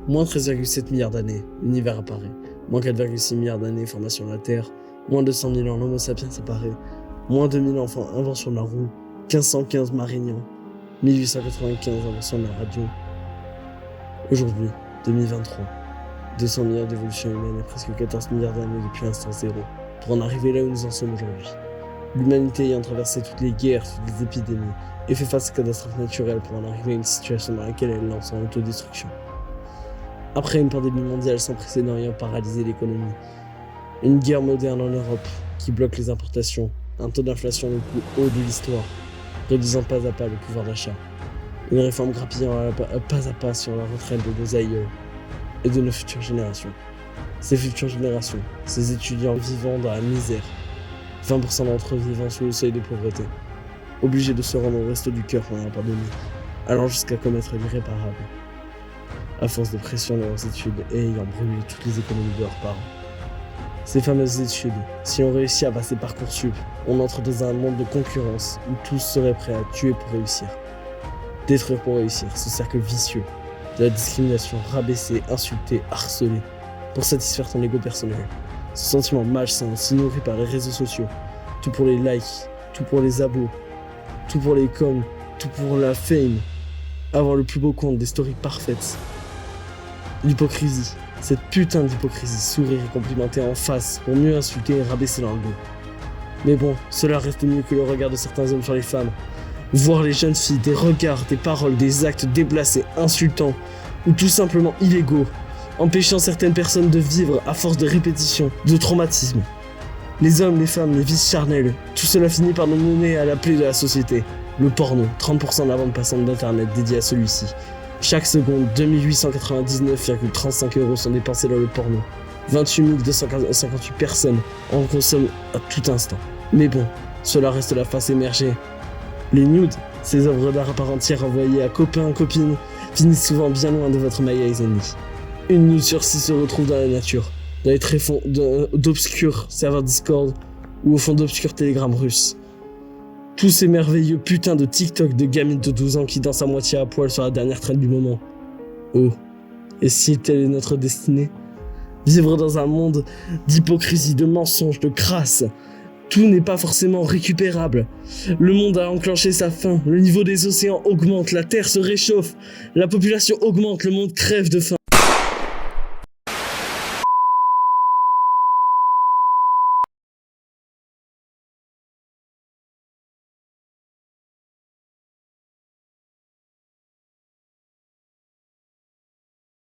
Moins 13,7 milliards d'années, l'univers apparaît. Moins 4,6 milliards d'années, formation de la Terre. Moins 200 000 ans, l'Homo sapiens apparaît. Moins 2000 ans, invention de la roue. 1515, Marignan. 1895, invention de la radio. Aujourd'hui, 2023. 200 milliards d'évolution humaine et presque 14 milliards d'années depuis l'instant zéro, pour en arriver là où nous en sommes aujourd'hui. L'humanité ayant traversé toutes les guerres, toutes les épidémies, et fait face aux catastrophes naturelles pour en arriver à une situation dans laquelle elle lance en autodestruction. Après une pandémie mondiale sans précédent ayant paralysé l'économie, une guerre moderne en Europe qui bloque les importations, un taux d'inflation le plus haut de l'histoire, réduisant pas à pas le pouvoir d'achat, une réforme grappillant pas à pas sur la retraite de nos aïeux et de nos futures générations. Ces futures générations, ces étudiants vivant dans la misère, 20% d'entre eux vivant sous le seuil de pauvreté, obligés de se rendre au resto du cœur pendant la pandémie, allant jusqu'à commettre l'irréparable, à force de pression de leurs études et ayant brûlé toutes les économies de leurs parents. Ces fameuses études, si on réussit à passer Parcoursup, on entre dans un monde de concurrence où tous seraient prêts à tuer pour réussir. Détruire pour réussir, ce cercle vicieux de la discrimination, rabaisser, insulter, harceler, pour satisfaire ton ego personnel. Ce sentiment malsain, si nourri par les réseaux sociaux, tout pour les likes, tout pour les abos, tout pour les coms, tout pour la fame, avoir le plus beau compte, des stories parfaites. L'hypocrisie, cette putain d'hypocrisie, sourire et complimenter en face pour mieux insulter et rabaisser dans le dos. Mais bon, cela reste mieux que le regard de certains hommes sur les femmes. Voir les jeunes filles, des regards, des paroles, des actes déplacés, insultants ou tout simplement illégaux, empêchant certaines personnes de vivre à force de répétition, de traumatisme. Les hommes, les femmes, les vices charnels, tout cela finit par nous mener à la plaie de la société. Le porno, 30% de la bande passante d'internet dédiée à celui-ci. Chaque seconde, 2899,35 € sont dépensés dans le porno. 28 258 personnes en consomment à tout instant. Mais bon, cela reste la face émergée. Les nudes, ces œuvres d'art à part entière envoyées à copains, copines, finissent souvent bien loin de votre My Eyes Only. Une nude sur 6 se retrouve dans la nature, dans les tréfonds d'obscurs serveurs Discord ou au fond d'obscurs Telegram russes. Tous ces merveilleux putains de TikTok de gamines de 12 ans qui dansent à moitié à poil sur la dernière traîne du moment. Oh, et si telle est notre destinée ? Vivre dans un monde d'hypocrisie, de mensonges, de crasse. Tout n'est pas forcément récupérable. Le monde a enclenché sa fin, le niveau des océans augmente, la terre se réchauffe, la population augmente, le monde crève de faim.